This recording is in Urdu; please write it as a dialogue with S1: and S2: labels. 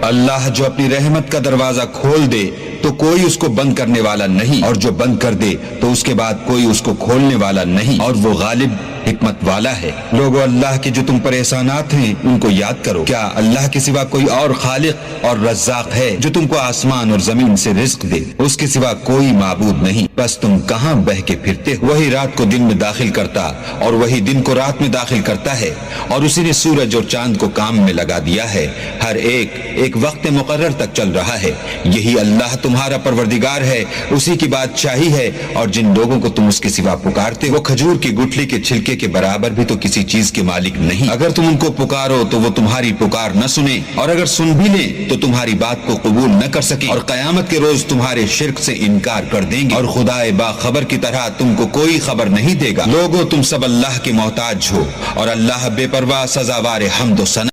S1: اللہ جو اپنی رحمت کا دروازہ کھول دے تو کوئی اس کو بند کرنے والا نہیں، اور جو بند کر دے تو اس کے بعد کوئی اس کو کھولنے والا نہیں، اور وہ غالب حکمت والا ہے۔ لوگو، اللہ کے جو تم پر احسانات ہیں ان کو یاد کرو۔ کیا اللہ کے سوا کوئی اور خالق اور رزاق ہے جو تم کو آسمان اور زمین سے رزق دے؟ اس کے سوا کوئی معبود نہیں، بس تم کہاں بہ کے پھرتے ہو؟ وہی رات کو دن میں داخل کرتا اور وہی دن کو رات میں داخل کرتا ہے، اور اسی نے سورج اور چاند کو کام میں لگا دیا ہے، ہر ایک وقت مقرر تک چل رہا ہے۔ یہی اللہ تمہارا پروردگار ہے، اسی کی بادشاہی ہے، اور جن لوگوں کو تم اس کے سوا پکارتے وہ کھجور کی گٹھلی کے چھلکے کے برابر بھی تو کسی چیز کے مالک نہیں۔ اگر تم ان کو پکارو تو وہ تمہاری پکار نہ سنیں، اور اگر سن بھی لیں تو تمہاری بات کو قبول نہ کر سکیں، اور قیامت کے روز تمہارے شرک سے انکار کر دیں گے، اور خدائے باخبر کی طرح تم کو کوئی خبر نہیں دے گا۔ لوگو، تم سب اللہ کے محتاج ہو، اور اللہ بے پرواہ سزاوار حمد و ثنا